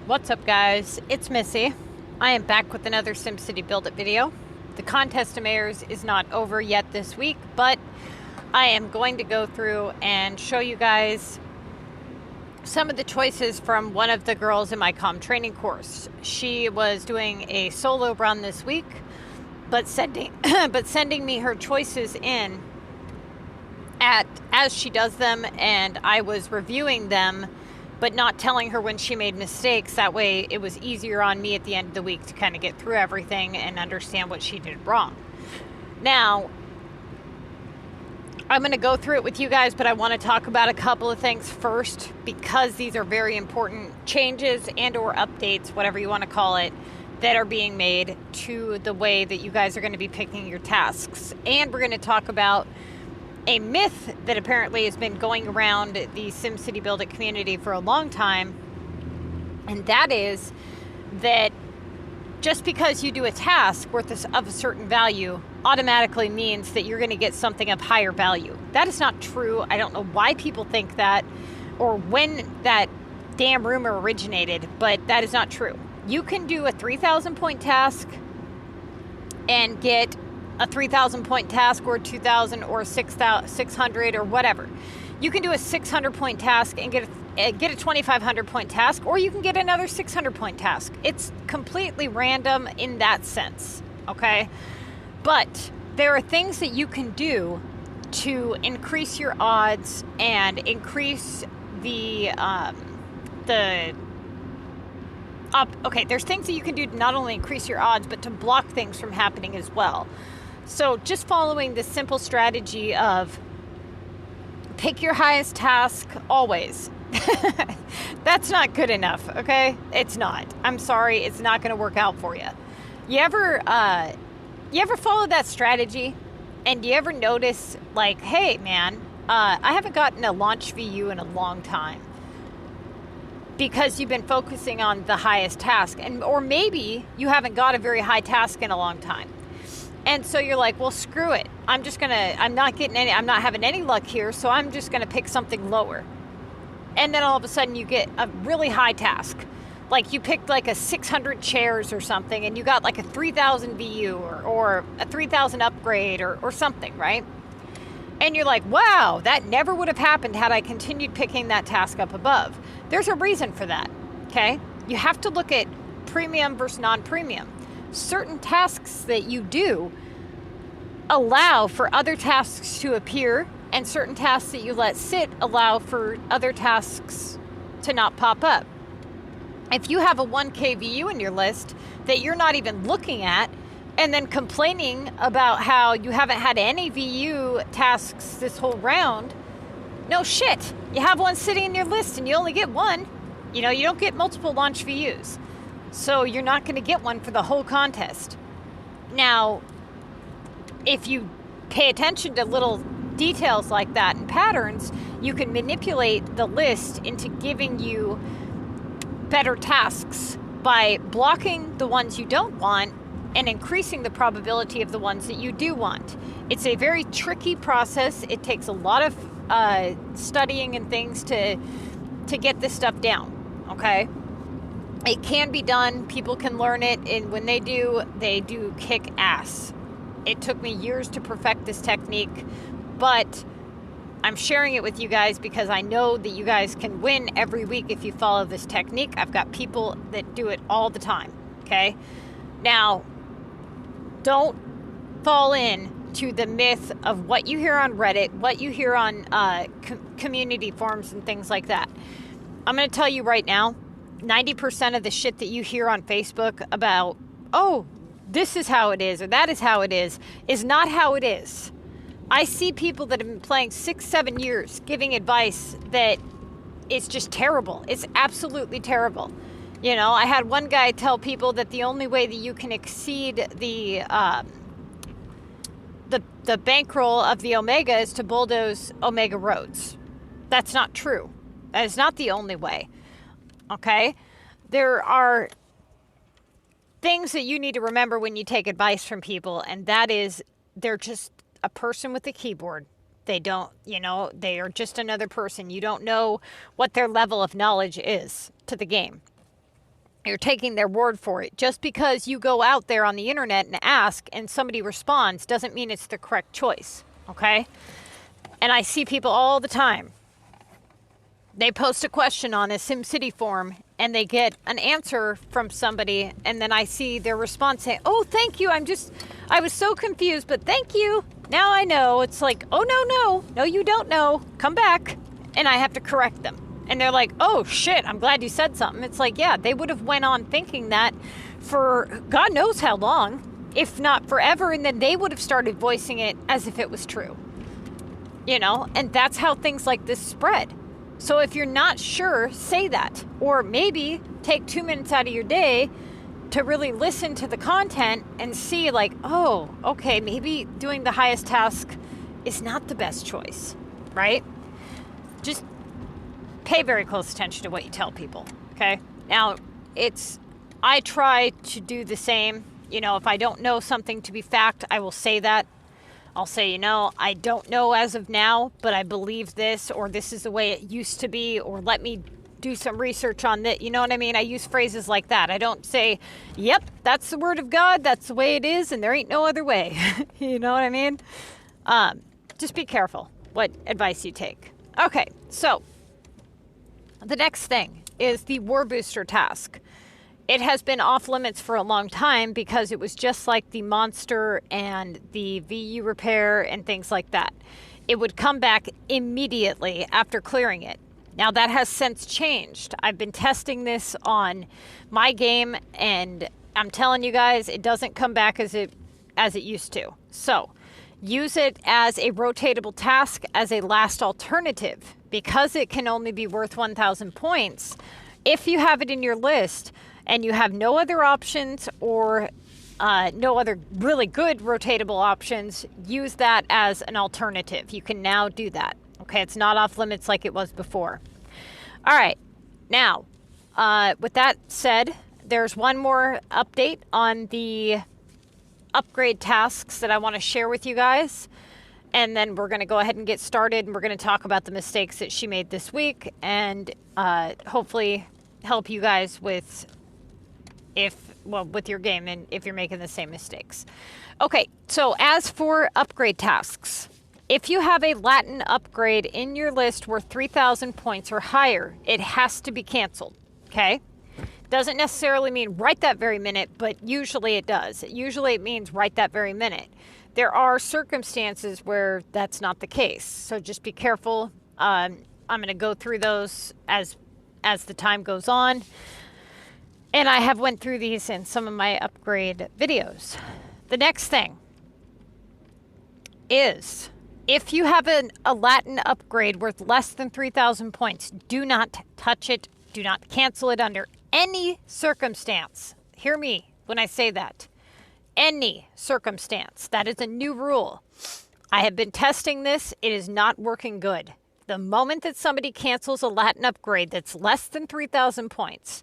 What's up, guys? It's Missy. I am back with another SimCity Buildit video. The contest of mayors is not over yet this week, but I am going to go through and show you guys some of the choices from one of the girls in my CoM training course. She was doing a solo run this week, but sending me her choices in as she does them, and I was reviewing them but not telling her when she made mistakes. That way it was easier on me at the end of the week to kind of get through everything and understand what she did wrong. Now, I'm going to go through it with you guys, but I want to talk about a couple of things first because these are very important changes and or updates, whatever you want to call it, that are being made to the way that you guys are going to be picking your tasks. And we're going to talk about a myth that apparently has been going around the SimCity Buildit community for a long time, and that is that just because you do a task worth of a certain value automatically means that you're going to get something of higher value. That is not true. I don't know why people think that or when that damn rumor originated, but that is not true. You can do a 3,000 point task and get a 3,000 point task, or 2,000 or 600 or whatever. You can do a 600 point task and get a 2,500 point task, or you can get another 600 point task. It's completely random in that sense, okay? But there are things that you can do to increase your odds and increase there's things that you can do to not only increase your odds, but to block things from happening as well. So just following the simple strategy of pick your highest task always. That's not good enough, okay? It's not. I'm sorry, it's not going to work out for you. You ever follow that strategy? And you ever notice, like, hey, man, I haven't gotten a launch VU in a long time because you've been focusing on the highest task, or maybe you haven't got a very high task in a long time. And so you're like, well, screw it. I'm not having any luck here, so I'm just going to pick something lower. And then all of a sudden you get a really high task. Like you picked like a 600 chairs or something, and you got like a 3,000 VU or a 3,000 upgrade or something, right? And you're like, wow, that never would have happened had I continued picking that task up above. There's a reason for that, okay? You have to look at premium versus non-premium. Certain tasks that you do allow for other tasks to appear, and certain tasks that you let sit allow for other tasks to not pop up. If you have a 1K VU in your list that you're not even looking at, and then complaining about how you haven't had any VU tasks this whole round, no shit. You have one sitting in your list and you only get one. You know, you don't get multiple launch VUs. So you're not going to get one for the whole contest. Now, if you pay attention to little details like that and patterns, you can manipulate the list into giving you better tasks by blocking the ones you don't want and increasing the probability of the ones that you do want. It's a very tricky process. It takes a lot of studying and things to get this stuff down, okay? It can be done. People can learn it, and when they do kick ass. It took me years to perfect this technique, but I'm sharing it with you guys because I know that you guys can win every week if you follow this technique. I've got people that do it all the time, okay? Now, don't fall in to the myth of what you hear on Reddit, what you hear on community forums and things like that. I'm going to tell you right now, 90% of the shit that you hear on Facebook about, oh, this is how it is or that is how it is not how it is. I see people that have been playing 6-7 years giving advice that is just terrible. It's absolutely terrible. You know, I had one guy tell people that the only way that you can exceed the bankroll of the Omega is to bulldoze Omega roads. That's not true. That is not the only way. Okay? There are things that you need to remember when you take advice from people, and that is they're just a person with a keyboard. They don't, they are just another person. You don't know what their level of knowledge is to the game. You're taking their word for it. Just because you go out there on the internet and ask and somebody responds doesn't mean it's the correct choice, okay? And I see people all the time. They post a question on a SimCity forum and they get an answer from somebody, and then I see their response say, oh, thank you, I was so confused, but thank you. Now I know. It's like, oh, no, you don't know. Come back. And I have to correct them. And they're like, oh, shit, I'm glad you said something. It's like, yeah, they would have went on thinking that for God knows how long, if not forever, and then they would have started voicing it as if it was true. You know, and that's how things like this spread. So if you're not sure, say that. Or maybe take 2 minutes out of your day to really listen to the content and see like, oh, okay, maybe doing the highest task is not the best choice, right? Just pay very close attention to what you tell people, okay? Now, I try to do the same. You know, if I don't know something to be fact, I will say that. I'll say, you know, I don't know as of now, but I believe this, or this is the way it used to be, or let me do some research on that. You know what I mean? I use phrases like that. I don't say, yep, that's the word of God, that's the way it is, and there ain't no other way. You know what I mean? Just be careful what advice you take. Okay, so the next thing is the War Booster task. It has been off limits for a long time because it was just like the monster and the VU repair and things like that. It would come back immediately after clearing it. Now that has since changed. I've been testing this on my game and I'm telling you guys, it doesn't come back as it used to. So use it as a rotatable task as a last alternative because it can only be worth 1,000 points. If you have it in your list and you have no other options or no other really good rotatable options, use that as an alternative. You can now do that. Okay, it's not off limits like it was before. All right, now, with that said, there's one more update on the upgrade tasks that I want to share with you guys. And then we're going to go ahead and get started, and we're going to talk about the mistakes that she made this week and hopefully help you guys with with your game and if you're making the same mistakes. Okay, so as for upgrade tasks, if you have a Latin upgrade in your list worth 3,000 points or higher, it has to be canceled, okay? Doesn't necessarily mean right that very minute, but usually it does. Usually it means right that very minute. There are circumstances where that's not the case, so just be careful. I'm going to go through those as the time goes on, and I have went through these in some of my upgrade videos. The next thing is, if you have a Latin upgrade worth less than 3,000 points, do not touch it. Do not cancel it under any circumstance. Hear me when I say that. Any circumstance. That is a new rule. I have been testing this. It is not working good. The moment that somebody cancels a Latin upgrade that's less than 3,000 points,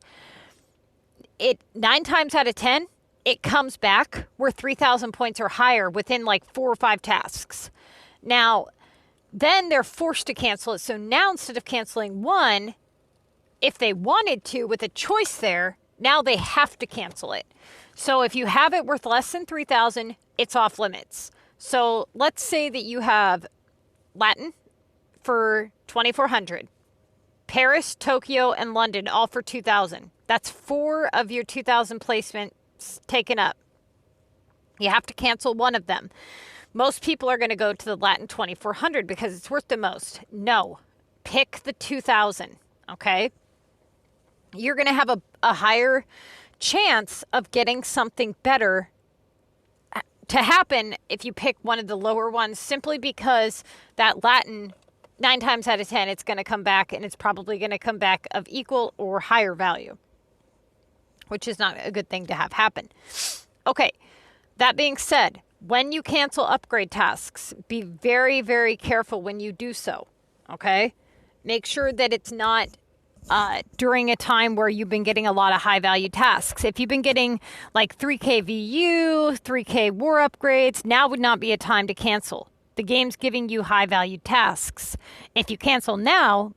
9 times out of 10, it comes back worth 3,000 points or higher within like 4 or 5 tasks. Now, then they're forced to cancel it. So now instead of canceling one, if they wanted to with a choice there, now they have to cancel it. So if you have it worth less than 3,000, it's off limits. So let's say that you have Latin for 2,400, Paris, Tokyo, and London all for 2,000. That's 4 of your 2,000 placements taken up. You have to cancel one of them. Most people are going to go to the Latin 2,400 because it's worth the most. No, pick the 2,000, okay? You're going to have a higher chance of getting something better to happen if you pick one of the lower ones, simply because that Latin, 9 times out of 10, it's going to come back, and it's probably going to come back of equal or higher value, which is not a good thing to have happen. Okay, that being said, when you cancel upgrade tasks, be very, very careful when you do so, okay? Make sure that it's not during a time where you've been getting a lot of high value tasks. If you've been getting like 3K VU, 3K war upgrades, now would not be a time to cancel. The game's giving you high value tasks. If you cancel now,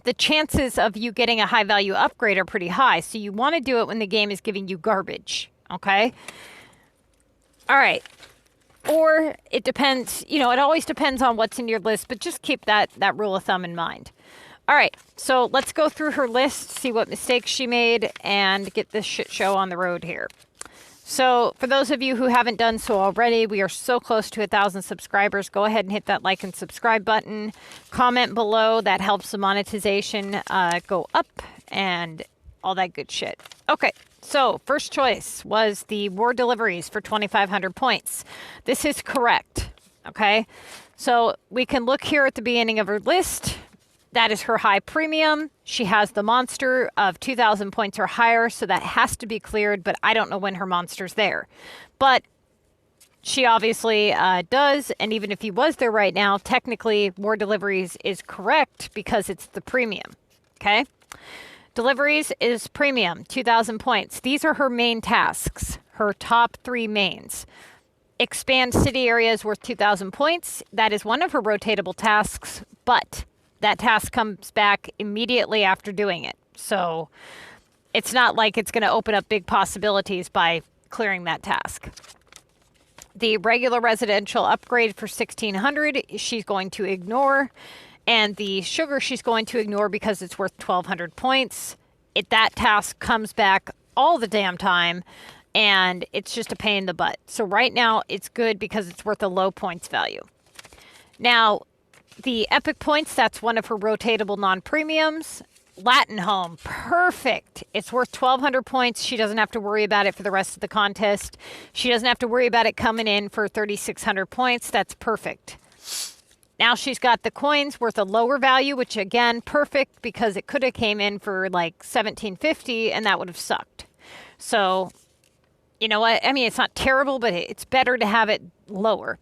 the chances of you getting a high value upgrade are pretty high. So you want to do it when the game is giving you garbage. Okay. All right. Or it depends, you know, it always depends on what's in your list, but just keep that rule of thumb in mind. All right, so let's go through her list, see what mistakes she made, and get this shit show on the road here. So for those of you who haven't done so already, we are so close to 1,000 subscribers. Go ahead and hit that like and subscribe button. Comment below. That helps the monetization go up and all that good shit. Okay. So first choice was the war deliveries for 2,500 points. This is correct. Okay. So we can look here at the beginning of her list. That is her high premium. She has the monster of 2,000 points or higher. So that has to be cleared, but I don't know when her monster's there. But she obviously does. And even if he was there right now, technically war deliveries is correct because it's the premium. Okay. Deliveries is premium, 2,000 points. These are her main tasks, her top 3 mains. Expand city areas worth 2,000 points. That is one of her rotatable tasks, but that task comes back immediately after doing it. So it's not like it's going to open up big possibilities by clearing that task. The regular residential upgrade for 1,600, she's going to ignore. And the sugar she's going to ignore because it's worth 1,200 points. That task comes back all the damn time, and it's just a pain in the butt. So right now, it's good because it's worth a low points value. Now, the epic points, that's one of her rotatable non-premiums. Latin home, perfect. It's worth 1,200 points. She doesn't have to worry about it for the rest of the contest. She doesn't have to worry about it coming in for 3,600 points. That's perfect. Now she's got the coins worth a lower value, which again, perfect because it could have came in for like 1,750 and that would have sucked. So, you know what? I mean, it's not terrible, but it's better to have it lower.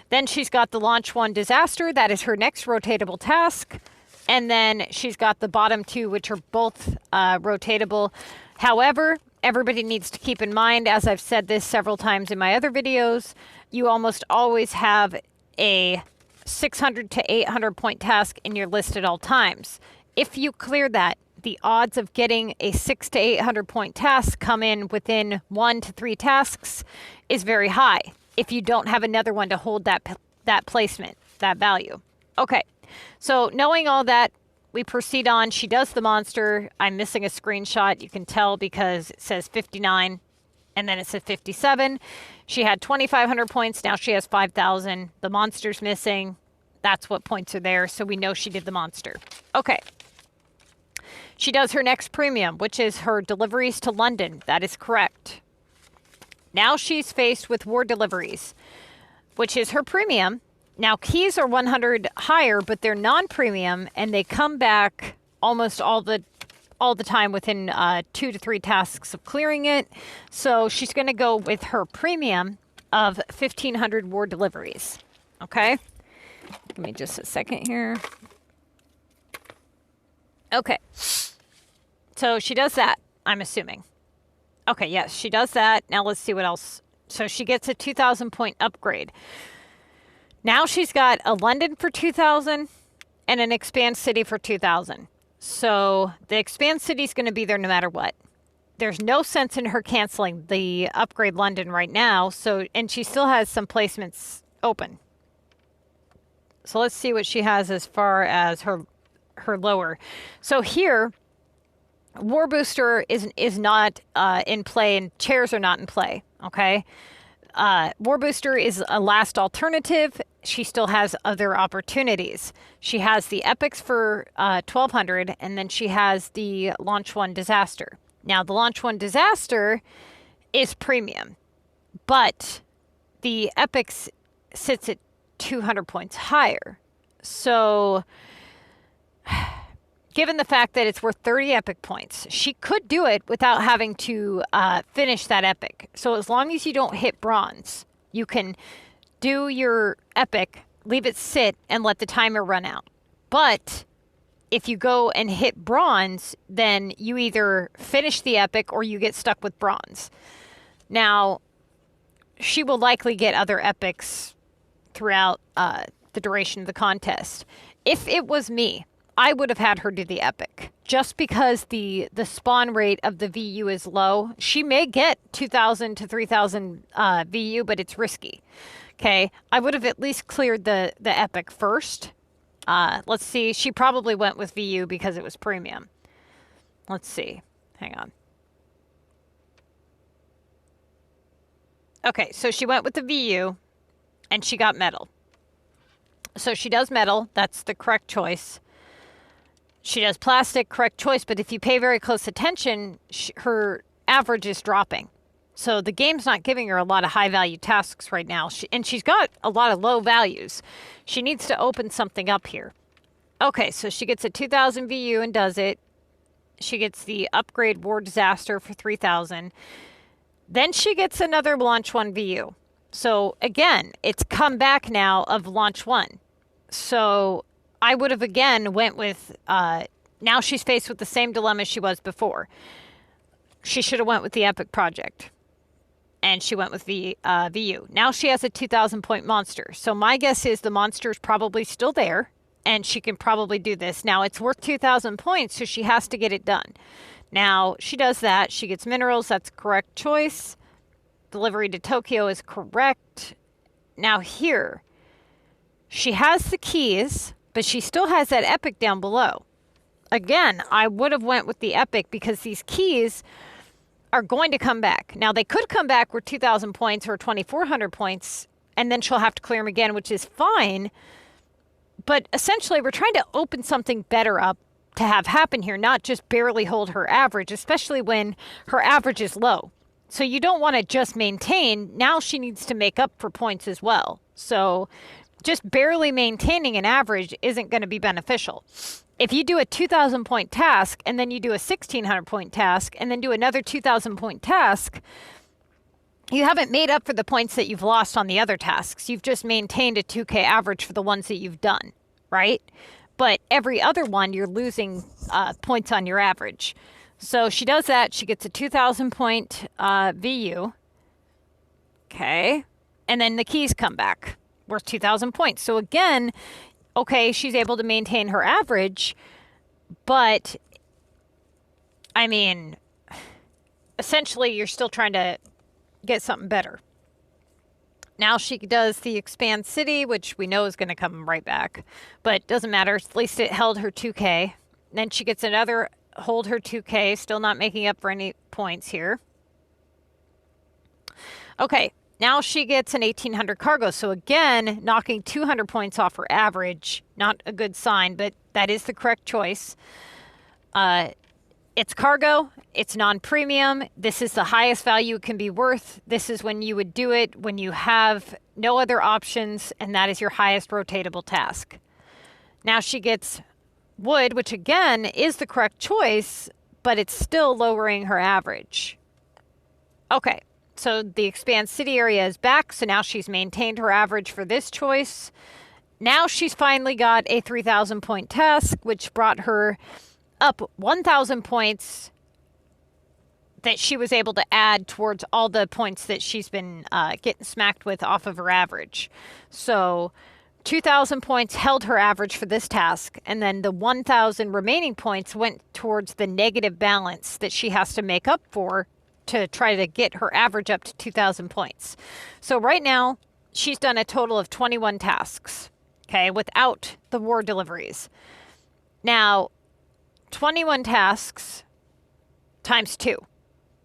Then she's got the launch 1 disaster. That is her next rotatable task. And then she's got the bottom 2, which are both rotatable. However, everybody needs to keep in mind, as I've said this several times in my other videos, you almost always have a 600 to 800 point task in your list at all times. If you clear that, the odds of getting a 600 to 800 point task come in within 1 to 3 tasks is very high if you don't have another one to hold that placement, that value. Okay, so knowing all that, we proceed on. She does the monster. I'm missing a screenshot. You can tell because it says 59 and then it says 57. She had 2,500 points. Now she has 5,000. The monster's missing. That's what points are there. So we know she did the monster. Okay. She does her next premium, which is her deliveries to London. That is correct. Now she's faced with war deliveries, which is her premium. Now keys are 100 higher, but they're non-premium and they come back almost all the time within 2 to 3 tasks of clearing it. So she's going to go with her premium of 1,500 war deliveries. Okay. Give me just a second here. Okay. So she does that, I'm assuming. Okay, yes, she does that. Now let's see what else. So she gets a 2,000 point upgrade. Now she's got a London for 2,000 and an Expand City for 2,000. So the Expand City is going to be there no matter what. There's no sense in her canceling the upgrade London right now. So, and she still has some placements open. So let's see what she has as far as her lower. So here, War Booster is not in play and chairs are not in play. Okay. War Booster is a last alternative. She still has other opportunities. She has the epics for 1,200 and then she has the launch 1 disaster. Now the launch 1 disaster is premium, but the epics sits at 200 points higher. So given the fact that it's worth 30 epic points, she could do it without having to finish that epic. So as long as you don't hit bronze, you can do your epic, leave it sit, and let the timer run out. But if you go and hit bronze, then you either finish the epic or you get stuck with bronze. Now, she will likely get other epics throughout the duration of the contest. If it was me, I would have had her do the epic just because the spawn rate of the VU is low. She may get 2,000 to 3,000 VU, but it's risky. Okay, I would have at least cleared the epic first. Let's see. She probably went with VU because it was premium. Let's see. Hang on. Okay, so she went with the VU and she got metal. So she does metal. That's the correct choice. She does plastic, correct choice. But if you pay very close attention, her average is dropping. So the game's not giving her a lot of high value tasks right now. And she's got a lot of low values. She needs to open something up here. Okay, so she gets a 2,000 VU and does it. She gets the upgrade war disaster for 3,000. Then she gets another launch 1 VU. So again, it's come back now of launch 1. So I would have again went with, now she's faced with the same dilemma she was before. She should have went with the epic project. And she went with the VU. Now she has a 2,000 point monster. So my guess is the monster is probably still there. And she can probably do this. Now it's worth 2,000 points, so she has to get it done. Now she does that. She gets minerals. That's correct choice. Delivery to Tokyo is correct. Now here, she has the keys, but she still has that epic down below. Again, I would have went with the epic because these keys are going to come back. Now they could come back with 2,000 points or 2,400 points, and then she'll have to clear them again, which is fine. But essentially, we're trying to open something better up to have happen here, not just barely hold her average, especially when her average is low. So you don't want to just maintain. Now she needs to make up for points as well. So just barely maintaining an average isn't going to be beneficial. If you do a 2,000 point task and then you do a 1,600 point task and then do another 2,000 point task, you haven't made up for the points that you've lost on the other tasks. You've just maintained a 2K average for the ones that you've done, right? But every other one, you're losing points on your average. So she does that. She gets a 2,000 point VU. Okay. And then the keys come back worth 2,000 points. So again, okay, she's able to maintain her average. But, I mean, essentially, you're still trying to get something better. Now she does the Expand City, which we know is going to come right back. But doesn't matter. At least it held her 2K. Then she gets another hold her 2K, still not making up for any points here. Okay, now she gets an 1,800 cargo. So again, knocking 200 points off her average. Not a good sign, but that is the correct choice. It's cargo. It's non-premium. This is the highest value it can be worth. This is when you would do it when you have no other options, and that is your highest rotatable task. Now she gets wood, which again is the correct choice, but it's still lowering her average. Okay, so the Expand City area is back, so now she's maintained her average for this choice. Now she's finally got a 3,000 point task, which brought her up 1,000 points that she was able to add towards all the points that she's been getting smacked with off of her average. So 2,000 points held her average for this task, and then the 1,000 remaining points went towards the negative balance that she has to make up for to try to get her average up to 2,000 points. So right now, she's done a total of 21 tasks, okay, without the war deliveries. Now, 21 tasks times 2,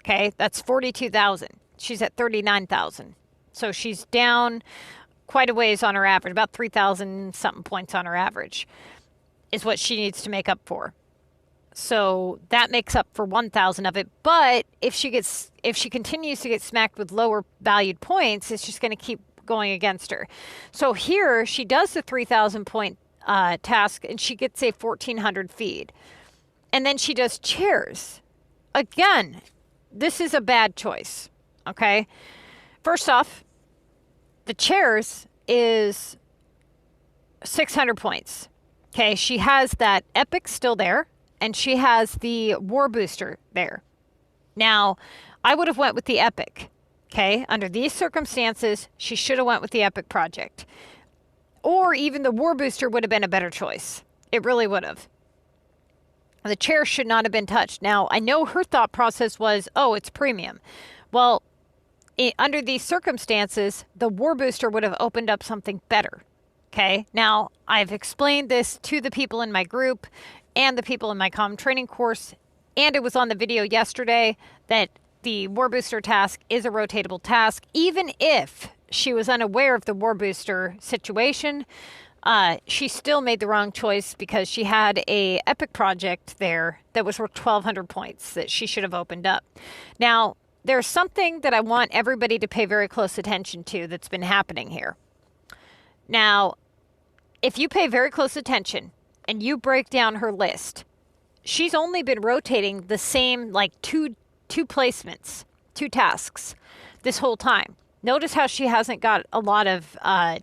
okay, that's 42,000. She's at 39,000. So she's down quite a ways on her average, about 3,000 something points on her average is what she needs to make up for. So that makes up for 1,000 of it. But if she continues to get smacked with lower valued points, it's just going to keep going against her. So here she does the 3,000 point task and she gets a 1,400 feed. And then she does chairs. Again, this is a bad choice. Okay. First off, the chairs is 600 points. Okay, she has that epic still there, and she has the war booster there. Now, I would have went with the epic. Okay, under these circumstances, she should have went with the epic project. Or even the war booster would have been a better choice. It really would have. The chair should not have been touched. Now, I know her thought process was, oh, it's premium. Well, under these circumstances, the war booster would have opened up something better. Okay. Now, I've explained this to the people in my group and the people in my CoM training course, and it was on the video yesterday that the war booster task is a rotatable task. Even if she was unaware of the war booster situation, she still made the wrong choice because she had a epic project there that was worth 1,200 points that she should have opened up. Now, there's something that I want everybody to pay very close attention to that's been happening here. Now, if you pay very close attention and you break down her list, she's only been rotating the same like two placements, 2 tasks this whole time. Notice how she hasn't got a lot of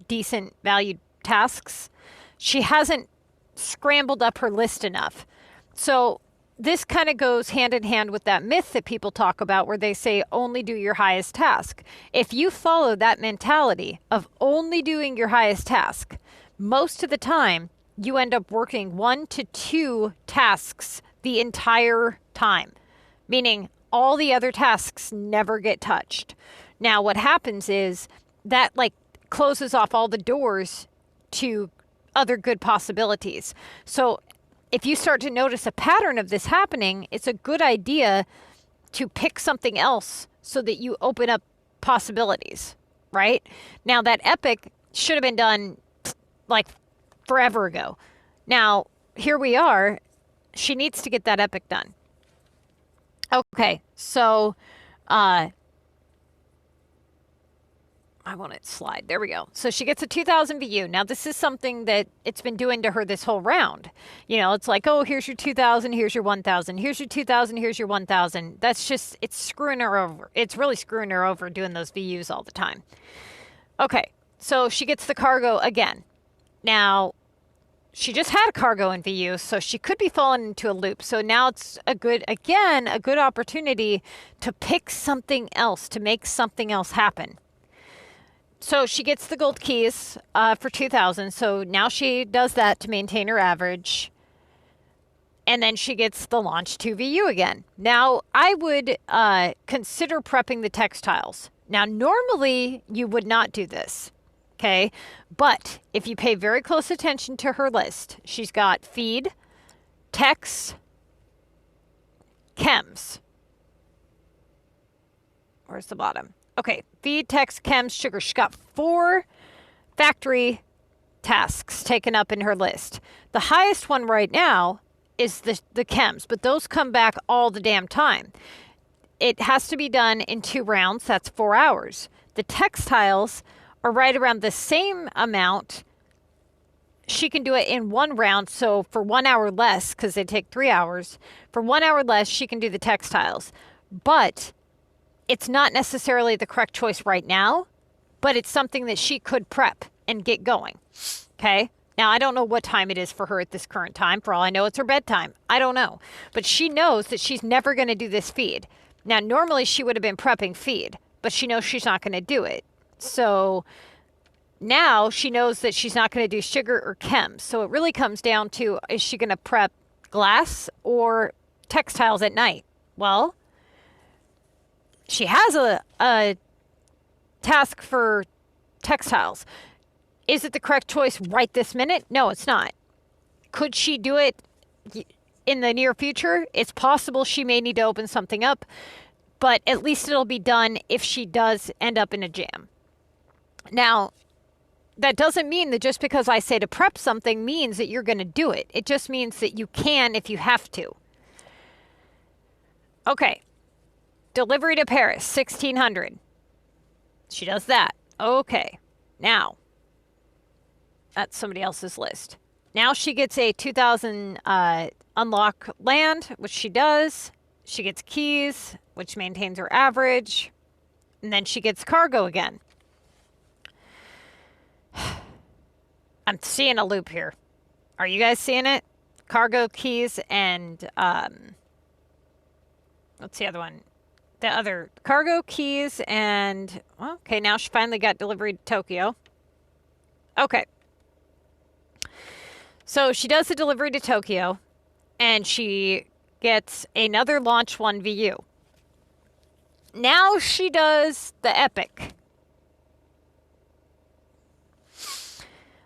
decent valued tasks. She hasn't scrambled up her list enough. So this kind of goes hand in hand with that myth that people talk about where they say only do your highest task. If you follow that mentality of only doing your highest task, most of the time you end up working 1 to 2 tasks the entire time, meaning all the other tasks never get touched. Now what happens is that like closes off all the doors to other good possibilities. So if you start to notice a pattern of this happening, it's a good idea to pick something else so that you open up possibilities, right? Now that epic should have been done like forever ago. Now, here we are. She needs to get that epic done. Okay, so I want it slide. There we go. So she gets a 2,000 VU. Now this is something that it's been doing to her this whole round. You know, it's like, oh, here's your 2,000, here's your 1,000, here's your 2,000, here's your 1,000. That's just, it's screwing her over. It's really screwing her over doing those VUs all the time. Okay, so she gets the cargo again. Now, she just had a cargo in VU, so she could be falling into a loop. So now it's a good opportunity to pick something else, to make something else happen. So she gets the gold keys for 2,000. So now she does that to maintain her average. And then she gets the launch 2 VU again. Now, I would consider prepping the textiles. Now, normally you would not do this, okay? But if you pay very close attention to her list, she's got feed, tex, chems. Where's the bottom? Okay, feed, text, chems, sugar. She's got 4 factory tasks taken up in her list. The highest one right now is the chems, but those come back all the damn time. It has to be done in 2 rounds. That's 4 hours. The textiles are right around the same amount. She can do it in 1 round, so for 1 hour less, because they take 3 hours, for 1 hour less, she can do the textiles. But it's not necessarily the correct choice right now, but it's something that she could prep and get going, okay? Now, I don't know what time it is for her at this current time. For all I know, it's her bedtime. I don't know. But she knows that she's never going to do this feed. Now, normally she would have been prepping feed, but she knows she's not going to do it. So now she knows that she's not going to do sugar or chems. So it really comes down to, is she going to prep glass or textiles at night? Well, she has a task for textiles. Is it the correct choice right this minute? No, it's not. Could she do it in the near future? It's possible she may need to open something up, but at least it'll be done if she does end up in a jam. Now, that doesn't mean that just because I say to prep something means that you're going to do it. It just means that you can if you have to. Okay. Delivery to Paris, 1,600. She does that. Okay. Now, that's somebody else's list. Now she gets a 2,000 unlock land, which she does. She gets keys, which maintains her average. And then she gets cargo again. I'm seeing a loop here. Are you guys seeing it? Cargo, keys, and what's the other one? The other cargo, keys, and well, okay, now she finally got delivery to Tokyo. Okay. So she does the delivery to Tokyo. and she gets another launch 1 VU. Now she does the epic.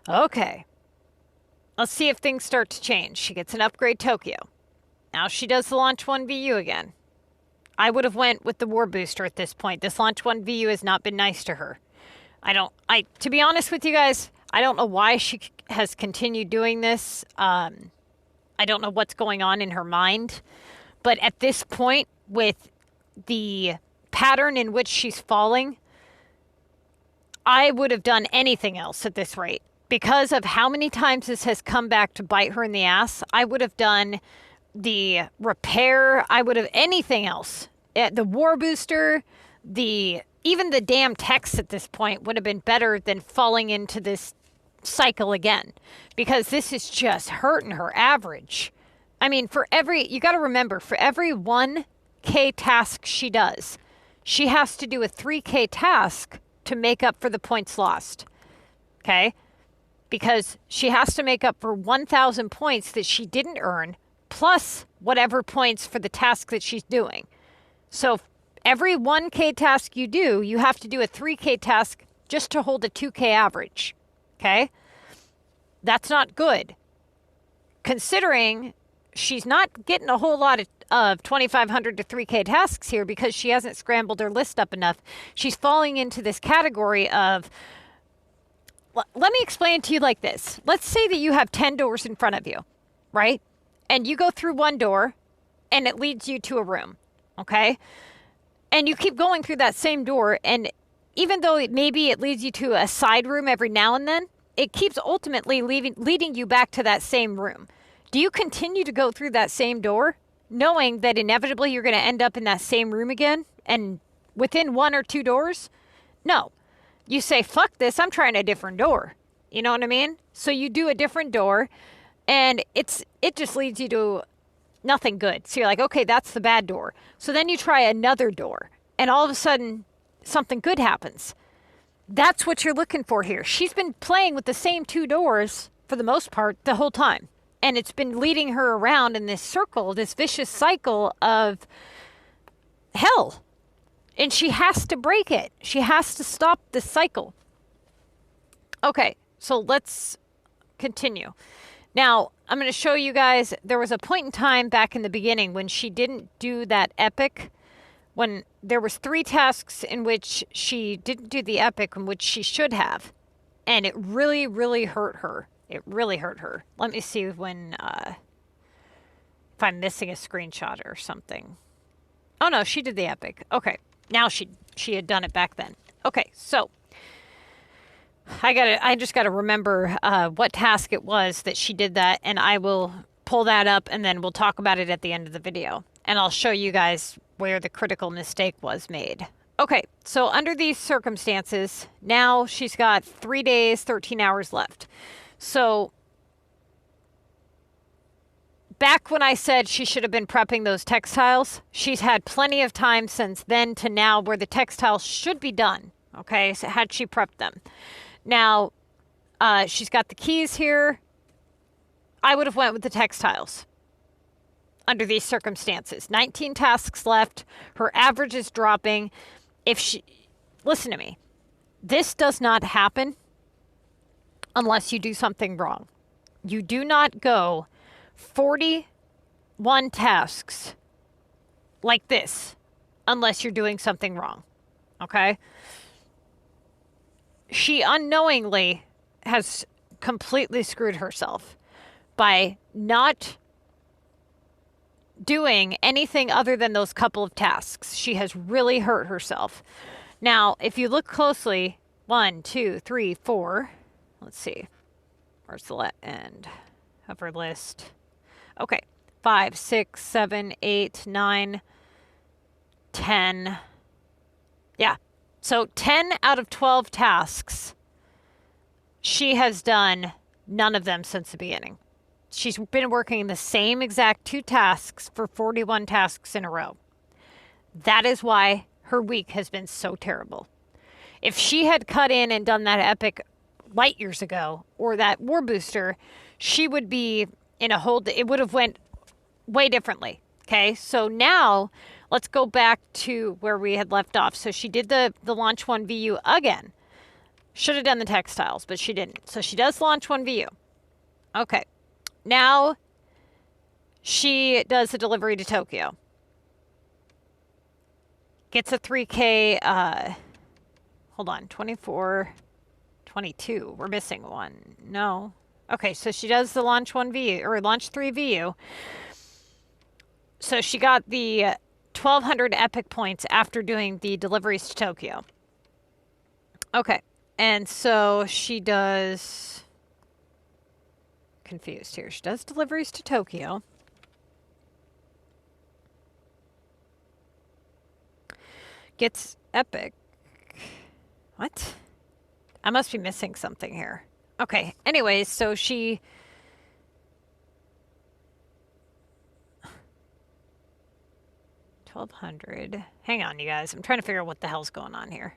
Okay. Let's see if things start to change. She gets an upgrade Tokyo. Now she does the launch 1 VU again. I would have went with the war booster at this point. This launch 1 VU has not been nice to her. To be honest with you guys, I don't know why she has continued doing this. I don't know what's going on in her mind. But at this point, with the pattern in which she's falling, I would have done anything else at this rate. Because of how many times this has come back to bite her in the ass, I would have done the repair. I would have anything else. The war booster, even the damn text at this point would have been better than falling into this cycle again. Because this is just hurting her average. I mean, you got to remember, for every 1K task she does, she has to do a 3K task to make up for the points lost. Okay? Because she has to make up for 1,000 points that she didn't earn, plus whatever points for the task that she's doing. So every 1K task you do, you have to do a 3K task just to hold a 2K average. Okay? That's not good. Considering she's not getting a whole lot of 2,500 to 3K tasks here because she hasn't scrambled her list up enough. She's falling into this category of... Let me explain to you like this. Let's say that you have 10 doors in front of you, right? And you go through one door and it leads you to a room, okay? And you keep going through that same door, and even though maybe it leads you to a side room every now and then, it keeps ultimately leading you back to that same room. Do you continue to go through that same door knowing that inevitably you're going to end up in that same room again and within 1 or 2 doors? No. You say, fuck this, I'm trying a different door. You know what I mean? So you do a different door, and it just leads you to nothing good. So you're like, okay, that's the bad door. So then you try another door, and all of a sudden, something good happens. That's what you're looking for here. She's been playing with the same 2 doors, for the most part, the whole time. And it's been leading her around in this circle, this vicious cycle of hell. And she has to break it. She has to stop this cycle. Okay, so let's continue. Now, I'm going to show you guys, there was a point in time back in the beginning when she didn't do that epic, when there was 3 tasks in which she didn't do the epic, in which she should have. And it really, really hurt her. It really hurt her. Let me see if I'm missing a screenshot or something. Oh, no, she did the epic. Okay. Now she had done it back then. Okay, so I just gotta remember what task it was that she did that, and I will pull that up, and then we'll talk about it at the end of the video. And I'll show you guys where the critical mistake was made. Okay, so under these circumstances, now she's got 3 days, 13 hours left. So back when I said she should have been prepping those textiles, she's had plenty of time since then to now where the textiles should be done. Okay, so had she prepped them. Now, she's got the keys here. I would have went with the textiles under these circumstances. 19 tasks left. Her average is dropping. Listen to me. This does not happen unless you do something wrong. You do not go 41 tasks like this unless you're doing something wrong. Okay? She unknowingly has completely screwed herself by not doing anything other than those couple of tasks. She has really hurt herself. Now, if you look closely, 1, 2, 3, 4. Let's see. Where's the end of her list? Okay. 5, 6, 7, 8, 9, 10. Yeah. So 10 out of 12 tasks, she has done none of them since the beginning. She's been working the same exact 2 tasks for 41 tasks in a row. That is why her week has been so terrible. If she had cut in and done that epic light years ago, or that war booster, she would be in a hold. It would have went way differently. Okay, so now let's go back to where we had left off. So she did the launch 1 VU again. Should have done the textiles, but she didn't. So she does launch 1 VU. Okay, now she does the delivery to Tokyo. Gets a 3K, hold on, 24, 22. We're missing one. No. Okay, so she does the launch 1 VU, or launch 3 VU. So she got the 1,200 epic points after doing the deliveries to Tokyo. Okay, and so she does... Confused here. She does deliveries to Tokyo. Gets epic. What? I must be missing something here. Okay, anyways, so she... $1,200. Hang on, you guys. I'm trying to figure out what the hell's going on here.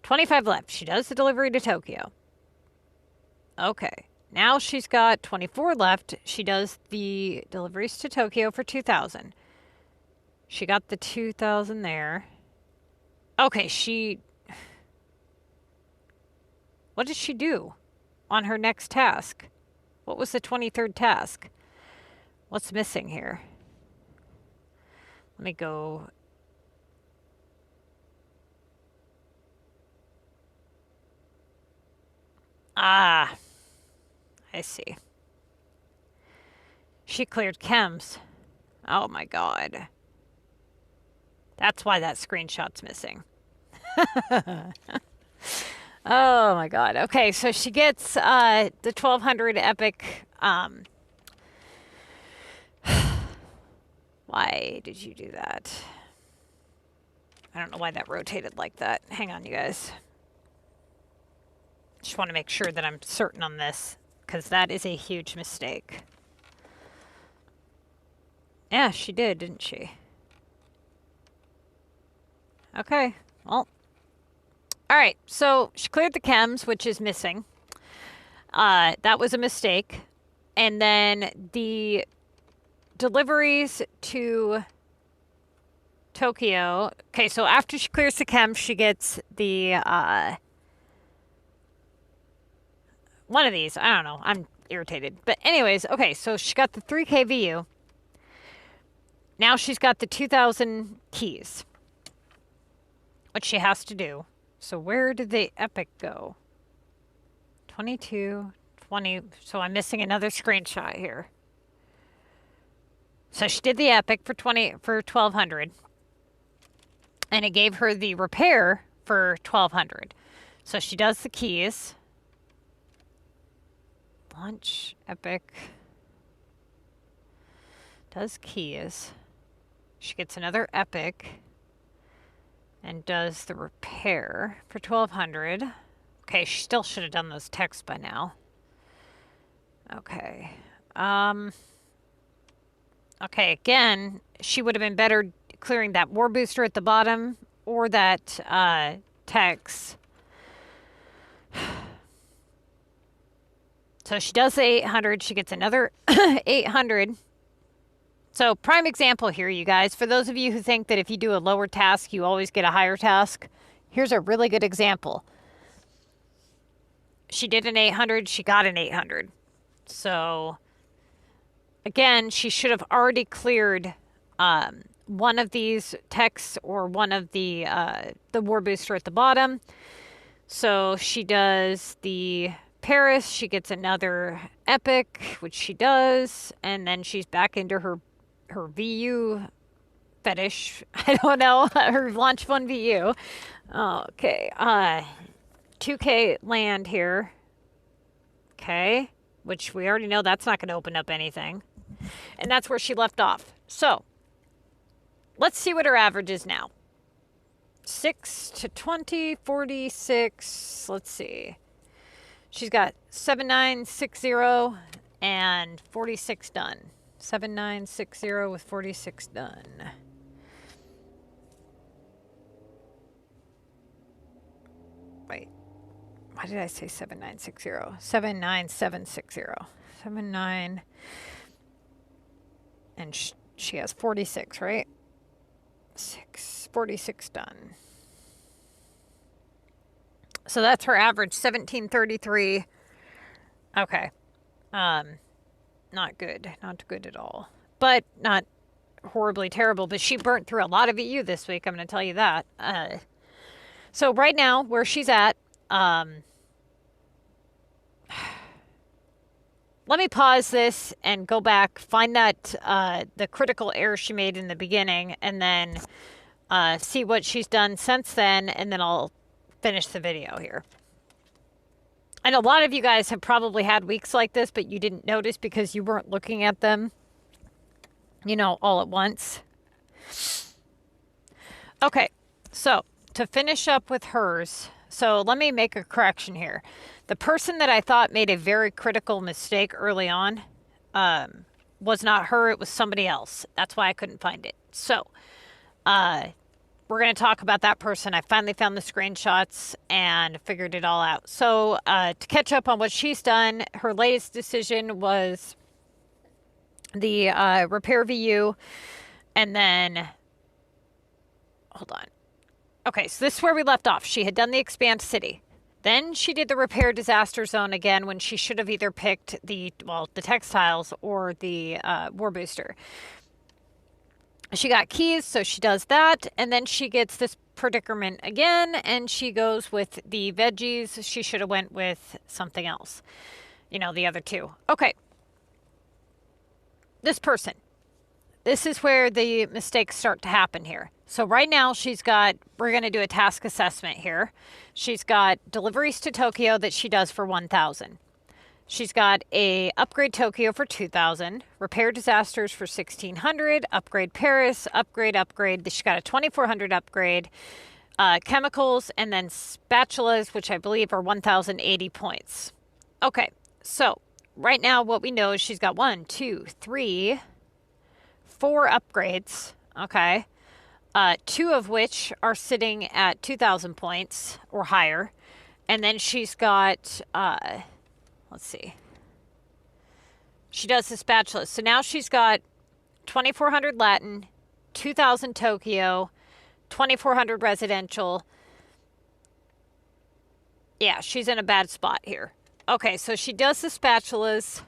25 left. She does the delivery to Tokyo. Okay. Now she's got 24 left. She does the deliveries to Tokyo for 2,000. She got the 2,000 there. Okay, she... What did she do on her next task? What was the 23rd task? What's missing here? Let me go. Ah, I see. She cleared chems. Oh my god. That's why that screenshot's missing. Oh my god. Okay, so she gets the 1,200 epic. Why did you do that? I don't know why that rotated like that. Hang on, you guys. Just want to make sure that I'm certain on this, because that is a huge mistake. Yeah, she did, didn't she? Okay, well. Alright, so she cleared the chems, which is missing. That was a mistake. And then the deliveries to Tokyo. Okay, so after she clears the chems, she gets the, one of these. I don't know. I'm irritated. But anyways, okay, so she got the 3K VU. Now she's got the 2,000 keys, which she has to do. So where did the epic go? 22, 20. So I'm missing another screenshot here. So she did the epic for 1,200. And it gave her the repair for 1,200. So she does the keys. Launch epic. Does keys. She gets another epic. And does the repair for 1,200. Okay, she still should have done those texts by now. Okay. Okay, again, she would have been better clearing that war booster at the bottom or that text. So she does the 800. She gets another 800. So prime example here, you guys. For those of you who think that if you do a lower task, you always get a higher task, here's a really good example. She did an 800. She got an 800. So, again, she should have already cleared one of these texts or one of the war booster at the bottom. So she does the Paris. She gets another epic, which she does. And then she's back into her VU fetish. I don't know. Her launch 1 VU. Okay. 2K land here. Okay. Which we already know that's not going to open up anything. And that's where she left off. So, let's see what her average is now. 6 to 20, 46. Let's see. She's got 7960 and 46 done. 7960 with 46 done. Wait. Why did I say 7960? 79760. 7, 9. And she has 46, right? 46 done. So that's her average, 1733. Okay. Not good. Not good at all. But not horribly terrible. But she burnt through a lot of EU this week. I'm going to tell you that. So right now, where she's at, let me pause this and go back, find that the critical error she made in the beginning, and then see what she's done since then, and then I'll finish the video here. And a lot of you guys have probably had weeks like this, but you didn't notice because you weren't looking at them, you know, all at once. Okay, so to finish up with hers, so let me make a correction here. The person that I thought made a very critical mistake early on was not her, it was somebody else. That's why I couldn't find it. So, we're going to talk about that person. I finally found the screenshots and figured it all out. So, to catch up on what she's done, her latest decision was the repair VU, and then, hold on. Okay, so this is where we left off. She had done the Expand City. Then she did the Repair Disaster Zone again when she should have either picked the textiles or the War Booster. She got keys, so she does that, and then she gets this predicament again, and she goes with the veggies. She should have went with something else. You know, the other two. Okay. This person. This is where the mistakes start to happen here. So right now she's got, we're going to do a task assessment here. She's got deliveries to Tokyo that she does for 1,000. She's got a upgrade Tokyo for 2,000, repair disasters for 1,600, upgrade Paris, upgrade. She's got a 2,400 upgrade, chemicals, and then spatulas, which I believe are 1,080 points. Okay, so right now what we know is she's got 1, 2, 3, 4 upgrades. Okay. 2 of which are sitting at 2,000 points or higher. And then she's got, let's see. She does the spatula. So now she's got 2,400 Latin, 2,000 Tokyo, 2,400 residential. Yeah, she's in a bad spot here. Okay, so she does the spatulas.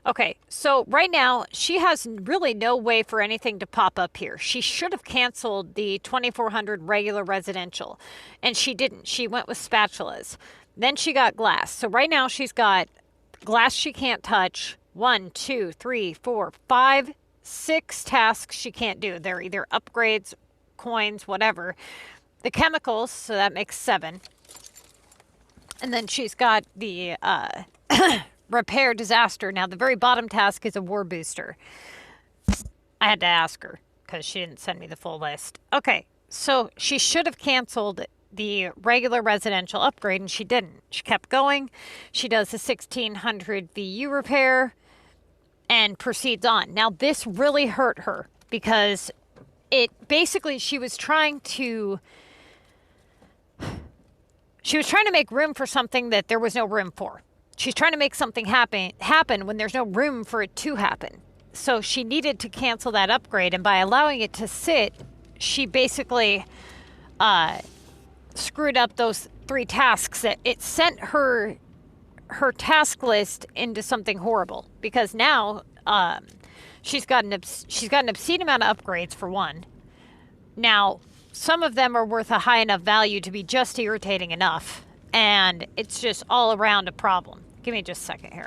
Okay, so right now, she has really no way for anything to pop up here. She should have canceled the 2,400 regular residential, and she didn't. She went with spatulas. Then she got glass. So right now, she's got glass she can't touch. 1, 2, 3, 4, 5, 6 tasks she can't do. They're either upgrades, coins, whatever. The chemicals, so that makes 7. And then she's got the repair disaster. Now, the very bottom task is a war booster. I had to ask her because she didn't send me the full list. Okay, so she should have canceled the regular residential upgrade, and she didn't. She kept going. She does the 1,600 VU repair and proceeds on. Now, this really hurt her because it basically, she was trying to make room for something that there was no room for. She's trying to make something happen when there's no room for it to happen. So she needed to cancel that upgrade, and by allowing it to sit, she basically screwed up those 3 tasks. That it sent her task list into something horrible, because now she's got an obscene amount of upgrades for 1. Now, some of them are worth a high enough value to be just irritating enough, and it's just all around a problem. Give me just a second here.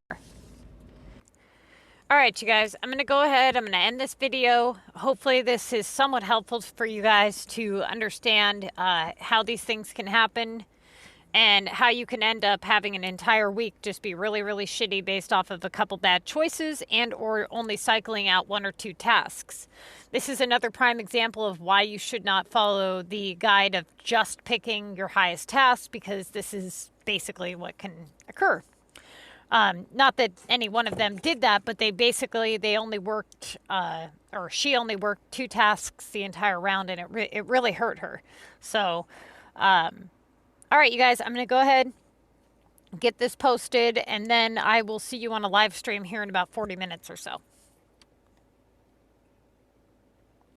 All right, you guys, I'm going to go ahead. I'm going to end this video. Hopefully this is somewhat helpful for you guys to understand how these things can happen and how you can end up having an entire week just be really, really shitty based off of a couple bad choices and or only cycling out 1 or 2 tasks. This is another prime example of why you should not follow the guide of just picking your highest task, because this is basically what can occur. Not that any one of them did that, but they only worked, or she only worked 2 tasks the entire round, and it really hurt her. So, All right, you guys, I'm going to go ahead, get this posted, and then I will see you on a live stream here in about 40 minutes or so.